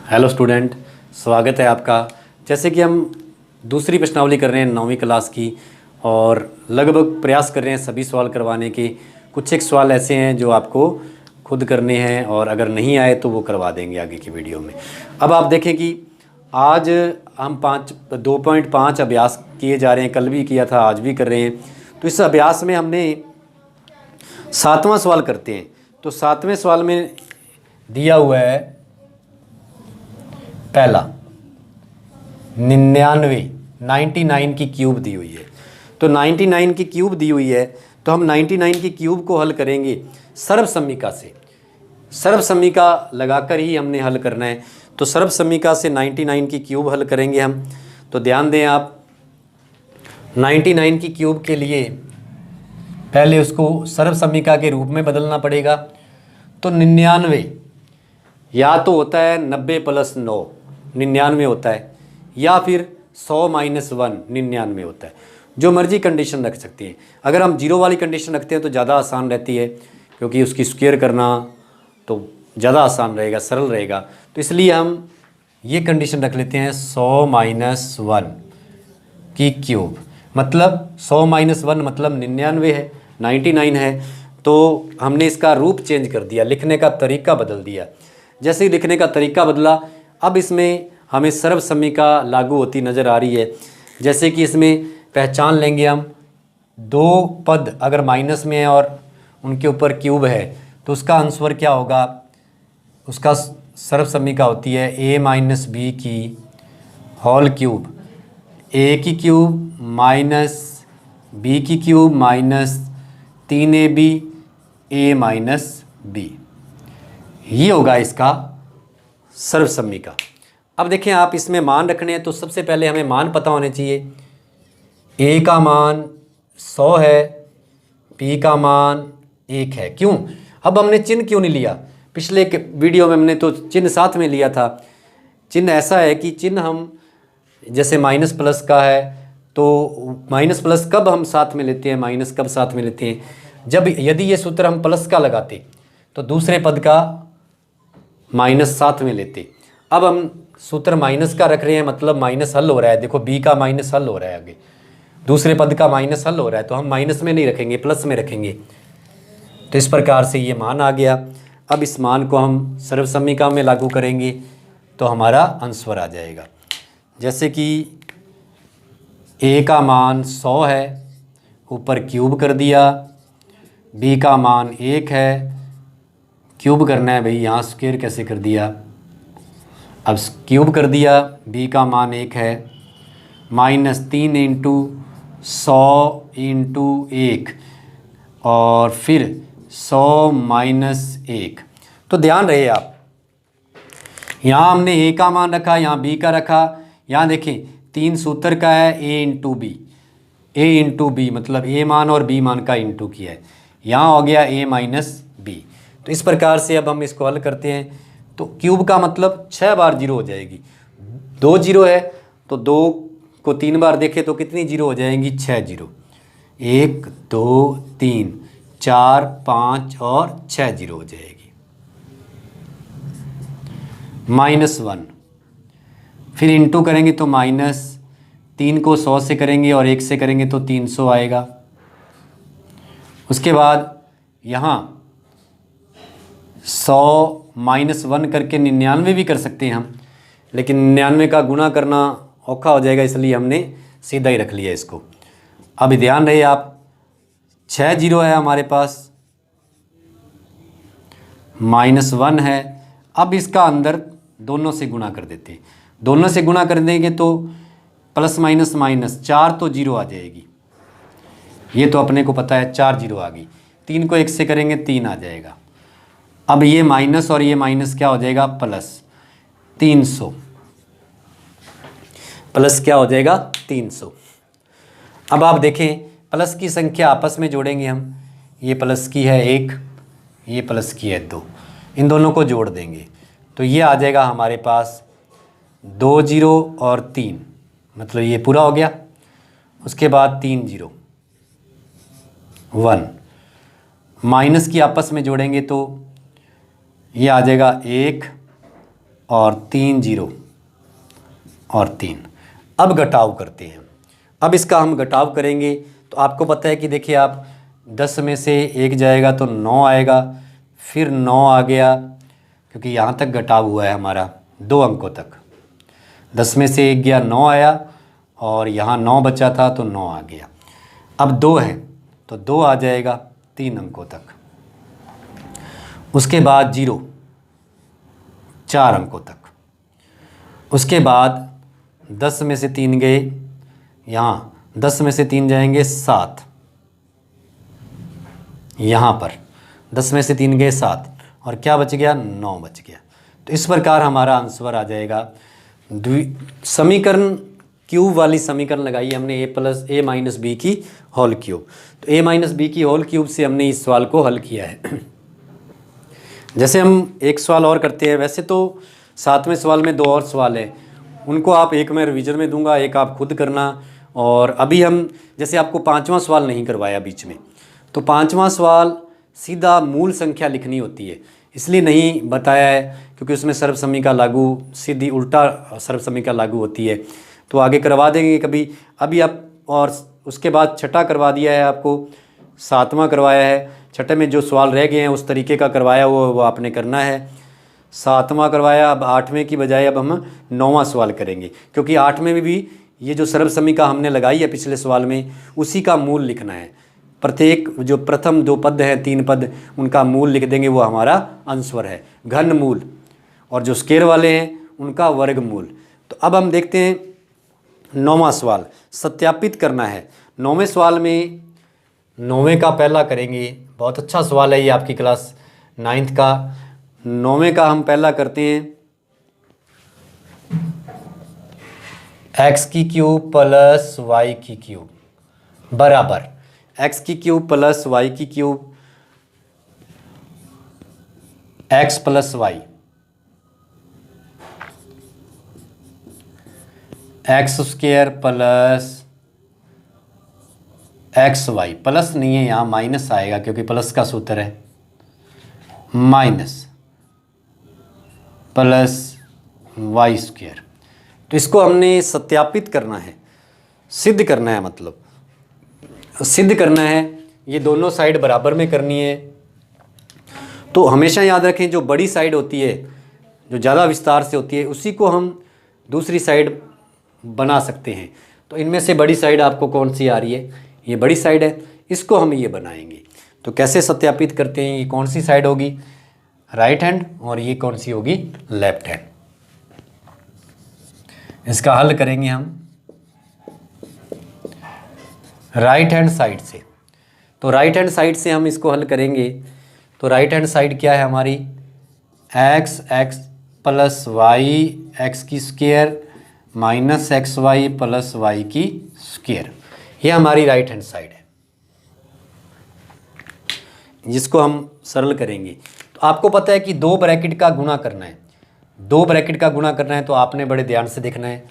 Hello student, स्वागत है आपका। जैसे कि हम दूसरी प्रश्नावली कर रहे हैं 9वीं क्लास की और लगभग प्रयास कर रहे हैं सभी सवाल करवाने के। कुछ एक सवाल ऐसे हैं जो आपको खुद करने हैं और अगर नहीं आए तो वो करवा देंगे आगे की वीडियो में। अब आप देखें कि आज हम 2.5 अभ्यास किए जा रहे हैं। कल भी किया था, आज भी कर रहे हैं। तो इस अभ्यास में हमने 7वां सवाल करते हैं। तो 7वें सवाल में दिया हुआ है पहला 99 की क्यूब दी हुई है। तो 99 की क्यूब दी हुई है तो हम 99 की क्यूब को हल करेंगे सर्वसम्मिका से। सर्वसम्मिका लगाकर ही हमने हल करना है। तो सर्वसम्मिका से 99 की क्यूब हल करेंगे हम। तो ध्यान दें आप, 99 की क्यूब के लिए पहले उसको सर्वसम्मिका के रूप में बदलना पड़ेगा। तो 99 या तो होता है 90 + 9 99 होता है, या फिर 100 - 1 99 होता है। जो मर्जी कंडीशन रख सकते हैं। अगर हम जीरो वाली कंडीशन रखते हैं तो ज़्यादा आसान रहती है, क्योंकि उसकी स्क्वायर करना तो ज़्यादा आसान रहेगा, सरल रहेगा। तो इसलिए हम ये कंडीशन रख लेते हैं 100 - 1 की क्यूब। मतलब 100 - 1 मतलब 99 है, 99 है। तो हमने इसका रूप चेंज कर दिया, लिखने का तरीका बदल दिया। जैसे ही लिखने का तरीका बदला, अब इसमें हमें सर्वसम्मिका लागू होती नज़र आ रही है। जैसे कि इसमें पहचान लेंगे हम, दो पद अगर माइनस में है और उनके ऊपर क्यूब है तो उसका आंसर क्या होगा। उसका सर्वसम्मिका होती है a - b की होल क्यूब, a की क्यूब माइनस b की cube minus 3ab a - b। ये होगा इसका सर्वसम्मिका। अब देखें, आप इसमें मान रखने हैं तो सबसे पहले हमें मान पता होने चाहिए। a का मान 100 है, b का मान 1 है। क्यों? अब हमने चिन्ह क्यों नहीं लिया? पिछले वीडियो में हमने तो चिन्ह साथ में लिया था। चिन्ह ऐसा है कि चिन्ह हम जैसे माइनस प्लस का है तो माइनस प्लस कब हम साथ में लेते हैं, माइनस कब साथ में लेते हैं? जब यदि ये सूत्र हम प्लस का लगाते तो दूसरे पद का माइनस साथ में लेते। अब हम सूत्र माइनस का रख रहे हैं, मतलब माइनस हल हो रहा है। देखो b का माइनस हल हो रहा है, आगे दूसरे पद का माइनस हल हो रहा है, तो हम माइनस में नहीं रखेंगे, प्लस में रखेंगे। तो इस प्रकार से ये मान आ गया। अब इस मान को हम सर्वसम्मिका में लागू करेंगे तो हमारा आंसर आ जाएगा। जैसे कि a का मान 100 है, ऊपर क्यूब कर दिया। b का मान 1 है, क्यूब करना है भाई, यहाँ स्क्वायर कैसे कर दिया। अब क्यूब कर दिया, b का मान 1 है, -3 × 100 × 1 और फिर 100 - 1। तो ध्यान रहे आप, यहाँ हमने a का मान रखा, यहाँ b का रखा। यहाँ देखें 3 सूत्र का है, a × b, a × b मतलब a मान और b मान का इंटू किया है। यहाँ हो गया a - b। तो इस प्रकार से अब हम इसको हल करते हैं। तो क्यूब का मतलब 6 बार जीरो हो जाएगी। 2 जीरो है तो 2 को 3 बार देखें तो कितनी जीरो हो जाएंगी? 6 जीरो। 1 2 3 4 5 और 6 जीरो हो जाएगी। -1 फिर इंटू करेंगे तो -3 को 100 से करेंगे और 1 से करेंगे तो 300 आएगा। उसके बाद यहाँ 100 - 1 करके 99 भी कर सकते हैं हम, लेकिन 99 का गुणा करना औखा हो जाएगा, इसलिए हमने सीधा ही रख लिया इसको। अब ध्यान रहे आप, 6 जीरो है हमारे पास, -1 है। अब इसका अंदर दोनों से गुणा कर देते हैं। दोनों से गुणा कर देंगे तो प्लस माइनस माइनस 4 तो जीरो आ जाएगी। ये तो अपने को पता है, 4 जीरो आ गई। 3 को 1 से करेंगे 3 आ जाएगा। अब ये माइनस और ये माइनस क्या हो जाएगा? प्लस 300। प्लस क्या हो जाएगा? 300। अब आप देखें, प्लस की संख्या आपस में जोड़ेंगे हम। ये प्लस की है 1, ये प्लस की है 2, इन दोनों को जोड़ देंगे तो ये आ जाएगा हमारे पास 2 जीरो और 3, मतलब ये पूरा हो गया। उसके बाद 3 जीरो 1, माइनस की आपस में जोड़ेंगे तो ये आ जाएगा 1 और 3 0 और 3। अब घटाव करते हैं। अब इसका हम घटाव करेंगे तो आपको पता है कि देखिए आप 10 में से 1 जाएगा तो 9 आएगा, फिर 9 आ गया क्योंकि यहाँ तक घटाव हुआ है हमारा 2 अंकों तक। 10 में से 1 गया 9 आया और यहाँ 9 बचा था तो 9 आ गया। अब 2 है तो 2 आ जाएगा 3 अंकों तक। उसके बाद 0 4 अंकों तक। उसके बाद 10 में से 3 गए, यहाँ 10 में से 3 जाएंगे 7, यहाँ पर 10 में से 3 गए 7 और क्या बच गया 9 बच गया। तो इस प्रकार हमारा आंसर आ जाएगा। समीकरण क्यूब वाली समीकरण लगाई हमने a माइनस बी की होल क्यूब। तो a माइनस बी की होल क्यूब से हमने इस सवाल को हल किया है। जैसे हम एक सवाल और करते हैं, वैसे तो 7वें सवाल में 2 और सवाल हैं, उनको आप एक मैं रिवीजन में दूंगा, एक आप खुद करना। और अभी हम जैसे आपको 5वां सवाल नहीं करवाया बीच में, तो 5वां सवाल सीधा मूल संख्या लिखनी होती है, इसलिए नहीं बताया है क्योंकि उसमें सर्वसम्मिका लागू सीधी उल्टा सर्वसम्मिका लागू होती है। तो आगे करवा देंगे कभी। अभी आप और उसके बाद छठा करवा दिया है आपको, 7वां करवाया है, छठे में जो सवाल रह गए हैं उस तरीके का करवाया वो आपने करना है। 7वां करवाया, अब 8वें की बजाय अब हम 9वां सवाल करेंगे क्योंकि 8वें में भी ये जो सर्वसम्मिका हमने लगाई है पिछले सवाल में उसी का मूल लिखना है। प्रत्येक जो प्रथम 2 पद हैं 3 पद उनका मूल लिख देंगे, वो हमारा आंसर है घन मूल, और जो स्केयर वाले हैं उनका वर्गमूल। तो अब हम देखते हैं 9वां सवाल सत्यापित करना है। 9वें सवाल में 9वें का पहला करेंगे, बहुत अच्छा सवाल है ये आपकी क्लास 9th का। 9वें का हम पहला करते हैं, x की क्यूब प्लस y की क्यूब बराबर x की क्यूब प्लस y की cube x plus y, x square plus x y, plus नहीं है यहाँ माइनस आएगा क्योंकि प्लस का सूत्र है, माइनस प्लस वाई स्क्वायर। तो इसको हमने सत्यापित करना है, सिद्ध करना है, मतलब सिद्ध करना है। ये दोनों साइड बराबर में करनी है। तो हमेशा याद रखें जो बड़ी साइड होती है, जो ज़्यादा विस्तार से होती है, उसी को हम दूसरी साइड बना सकते हैं। तो इनमें से बड़ी साइड आपको कौन सी आ रही है, ये बड़ी साइड है, इसको हम ये बनाएंगे। तो कैसे सत्यापित करते हैं, ये कौन सी साइड होगी राइट हैंड और ये कौन सी होगी लेफ्ट हैंड। इसका हल करेंगे हम राइट हैंड साइड से। तो राइट हैंड साइड से हम इसको हल करेंगे। तो राइट हैंड साइड क्या है हमारी, एक्स प्लस वाई एक्स की square minus x y plus y की स्क्वायर, ये हमारी राइट हैंड साइड है, जिसको हम सरल करेंगे। तो आपको पता है कि 2 ब्रैकेट का गुणा करना है, 2 ब्रैकेट का गुणा करना है, तो आपने बड़े ध्यान से देखना है।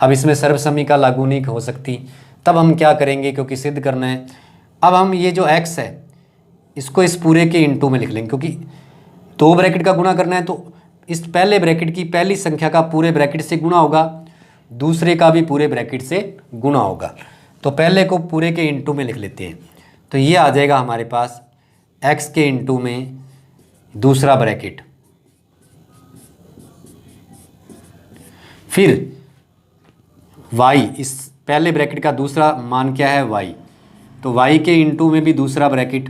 अब इसमें सर्वसम्मिका लागू नहीं हो सकती, तब हम क्या करेंगे क्योंकि सिद्ध करना है। अब हम ये जो x है इसको इस पूरे के इनटू में लिख लेंगे, क्योंकि 2 ब्रैकेट का गुणा करना है तो इस पहले ब्रैकेट की पहली संख्या का पूरे ब्रैकेट से गुणा होगा, दूसरे का भी पूरे ब्रैकेट से गुणा होगा। तो पहले को पूरे के इनटू में लिख लेते हैं। तो ये आ जाएगा हमारे पास x के इनटू में दूसरा ब्रैकेट, फिर y, इस पहले ब्रैकेट का दूसरा मान क्या है y, तो y के इनटू में भी दूसरा ब्रैकेट,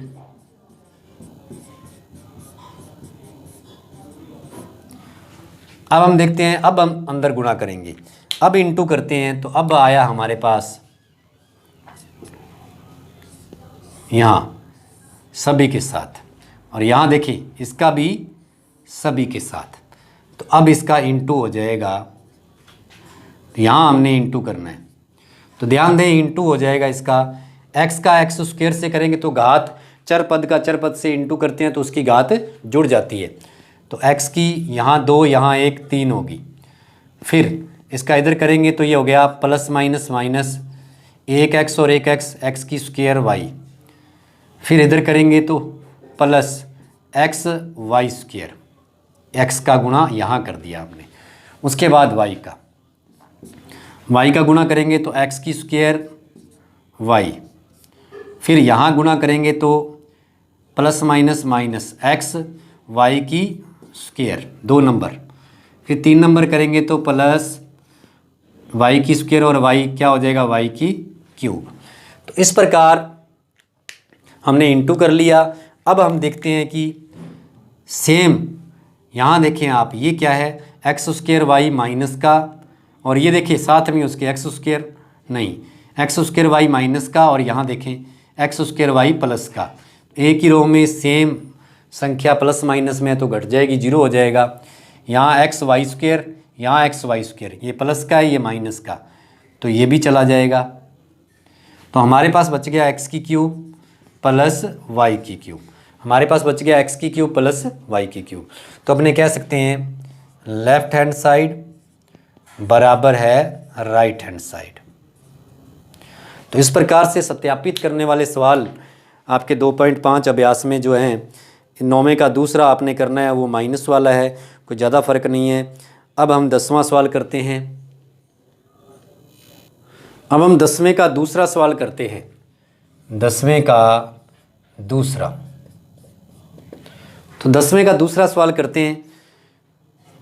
अब हम देखते हैं, अब हम अंदर गुणा करेंगे, अब इनटू करते हैं। तो अब आया हमारे पास यहाँ सभी के साथ, और यहाँ देखिए इसका भी सभी के साथ। तो अब इसका इनटू हो जाएगा, तो यहाँ हमने इनटू करना है। तो ध्यान दें इनटू हो जाएगा इसका, x का x स्क्वायर से करेंगे तो घात, चर पद का चर पद से इनटू करते हैं तो उसकी घात जुड़ जाती है। तो x की यहाँ 2 यहाँ 1 3 होगी। फिर इसका इधर करेंगे तो ये हो गया प्लस माइनस माइनस 1x और 1x x की स्क्वायर y। फिर इधर करेंगे तो plus x y square, x का गुणा यहाँ कर दिया आपने। उसके बाद y का गुणा करेंगे तो x की स्क्वायर y, फिर यहाँ गुणा करेंगे तो plus minus minus x y की स्क्वायर 2 नंबर, फिर 3 नंबर करेंगे तो प्लस y की स्क्वायर और y क्या हो जाएगा y की क्यूब। तो इस प्रकार हमने इंटू कर लिया। अब हम देखते हैं कि सेम यहाँ देखें आप, ये क्या है एक्स स्क्वायर वाई माइनस का, और ये देखिए साथ में उसके एक्स स्क्वायर नहीं, एक्स स्क्वायर वाई माइनस का, और यहाँ देखें एक्स स्क्वायर वाई प्लस का। एक ही रो में सेम संख्या प्लस माइनस में तो घट जाएगी, जीरो हो जाएगा। यहाँ एक्स वाई स्क्वायर, यहाँ एक्स वाई स्क्वायर, ये प्लस का है ये माइनस का, तो ये भी चला जाएगा। तो हमारे पास बच गया एक्स की क्यूब प्लस वाई की क्यूब, हमारे पास बच गया एक्स की क्यूब प्लस वाई की क्यूब। तो अपने कह सकते हैं लेफ्ट हैंड साइड बराबर है राइट हैंड साइड। तो इस प्रकार से सत्यापित करने वाले सवाल आपके 2.5 अभ्यास में जो हैं, 9वें का दूसरा आपने करना है, वो माइनस वाला है, कोई ज़्यादा फर्क नहीं है। अब हम 10वां सवाल करते हैं। अब हम 10वें का दूसरा सवाल करते हैं। 10वें का दूसरा, तो 10वें का दूसरा सवाल करते हैं।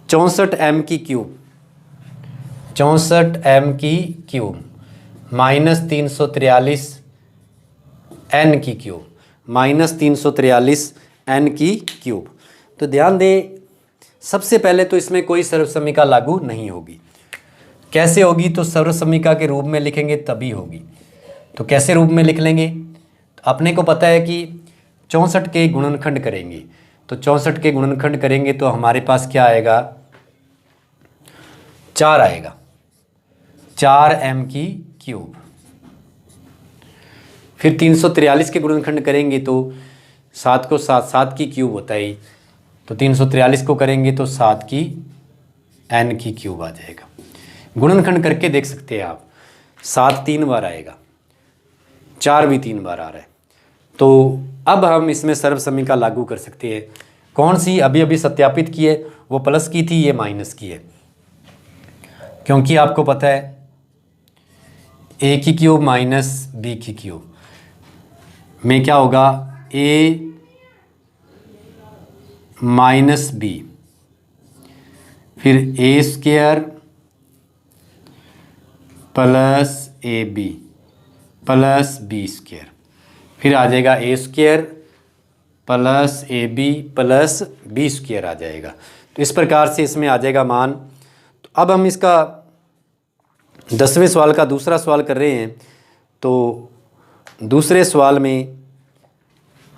64m की क्यूब, 64m की क्यूब माइनस 343 n की क्यूब, माइनस 343 n की क्यूब। तो ध्यान दें, सबसे पहले तो इसमें कोई सर्वसमीका लागू नहीं होगी। कैसे होगी? तो सर्वसमीका के रूप में लिखेंगे तभी होगी। तो कैसे रूप में लिख लेंगे? तो अपने को पता है कि 64 के गुणनखंड करेंगे, तो 64 के गुणनखंड करेंगे तो हमारे पास क्या आएगा? 4 आएगा, 4m की क्यूब। फिर 343 के गुणनखंड करेंगे तो 7 को 7 की क्यूब होता है, तो 343 को करेंगे तो 7 की n की क्यूब आ जाएगा। गुणनखंड करके देख सकते हैं आप, 7 3 बार आएगा, 4 भी 3 बार आ रहा है। तो अब हम इसमें सर्वसमीका लागू कर सकते हैं। कौन सी? अभी अभी सत्यापित की है, वो प्लस की थी, ये माइनस की है, क्योंकि आपको पता है a की क्यूब माइनस b की क्यूब में क्या होगा? a माइनस b, फिर a square plus A B plus B square, फिर आ जाएगा a square plus A B plus B square आ जाएगा। तो इस प्रकार से इसमें आ जाएगा मान। तो अब हम इसका 10वें सवाल का दूसरा सवाल कर रहे हैं। तो दूसरे सवाल में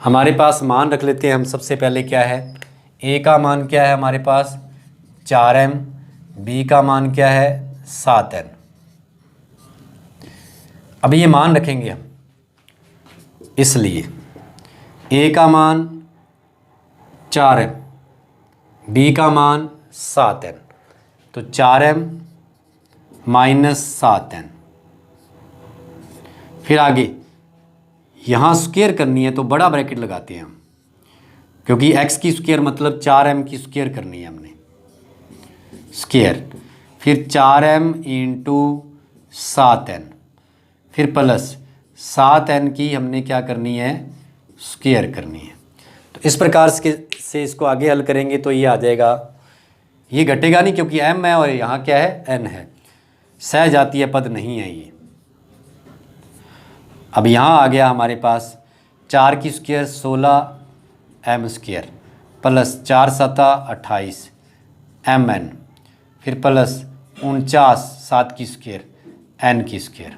हमारे पास मान रख लेते हैं हम। सबसे पहले क्या है? a का मान क्या है हमारे पास? 4m, b का मान क्या है? 7n। अब ये मान रखेंगे हम, इसलिए a का मान 4m, b का मान 7n, तो 4m माइनस 7n। फिर आगे यहाँ स्क्वायर करनी है तो बड़ा ब्रैकेट लगाते हैं हम, क्योंकि x की स्क्वायर मतलब 4m की स्क्वायर करनी है हमने, स्क्वायर। फिर 4m इंटू 7n, फिर प्लस 7n की हमने क्या करनी है? स्क्वायर करनी है। तो इस प्रकार से इसको आगे हल करेंगे तो ये आ जाएगा, ये घटेगा नहीं क्योंकि m है और यहाँ क्या है? n है, सहजातीय पद नहीं है ये। अब यहाँ आ गया हमारे पास 4 की square 16m square plus 4 7 28 mn, फिर प्लस 49 7 की स्क्वायर n की स्क्वायर।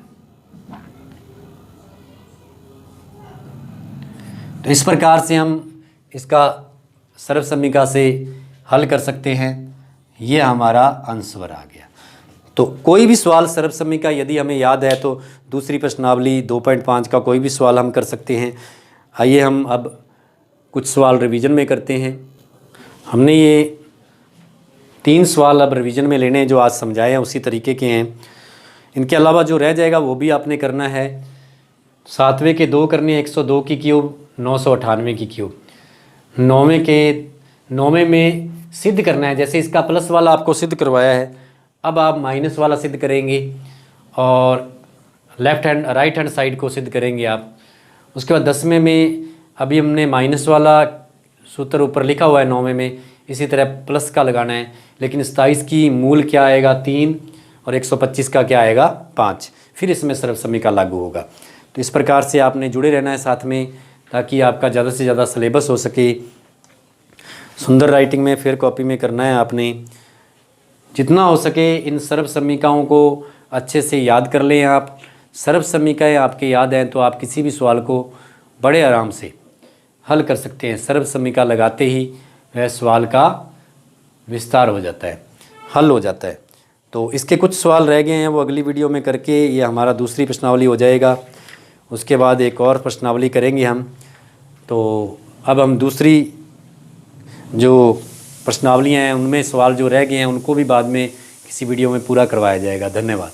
तो इस प्रकार से हम इसका सर्वसमीका से हल कर सकते हैं। ये हमारा आंसर आ गया। तो कोई भी सवाल सर्वसमीका यदि हमें याद है तो दूसरी प्रश्नावली 2.5 का कोई भी सवाल हम कर सकते हैं। आइए हम अब कुछ सवाल रिवीजन में करते हैं। हमने ये 3 सवाल अब रिवीजन में लेने हैं जो आज समझाए हैं उसी तरीके के हैं। इनके अलावा जो रह जाएगा वो भी आपने करना है। 7वें के 2 करने हैं, 102 की क्यूब 998 की क्यूब। 9वें में सिद्ध करना है। जैसे इसका प्लस वाला आपको सिद्ध करवाया है, अब आप माइनस वाला सिद्ध करेंगे और राइट हैंड साइड को सिद्ध करेंगे आप। उसके बाद 10वें में अभी हमने माइनस वाला सूत्र ऊपर लिखा हुआ है 9वें में, इसी तरह प्लस का लगाना है। लेकिन 27 की मूल क्या आएगा 3 और 125 का क्या आएगा 5। फिर इसमें सर्वसम्मिका लागू होगा। तो इस प्रकार से आपने जुड़े रहना है साथ में, ताकि आपका ज़्यादा से ज़्यादा सिलेबस हो सके। सुंदर राइटिंग में फेयर कॉपी में करना है आपने। जितना हो सके इन सर्वसम्मिकाओं को अच्छे से याद कर लें आप। सर्वसम्मिकाएँ आपके याद हैं तो आप किसी भी सवाल को बड़े आराम से हल कर सकते हैं। सर्वसम्मिका लगाते ही वह सवाल का विस्तार हो जाता है, हल हो जाता है। तो इसके कुछ सवाल रह गए हैं, वो अगली वीडियो में करके ये हमारा दूसरी प्रश्नावली हो जाएगा। उसके बाद एक और प्रश्नावली करेंगे हम। तो अब हम दूसरी जो प्रश्नावलियाँ हैं उनमें सवाल जो रह गए हैं उनको भी बाद में किसी वीडियो में पूरा करवाया जाएगा। धन्यवाद।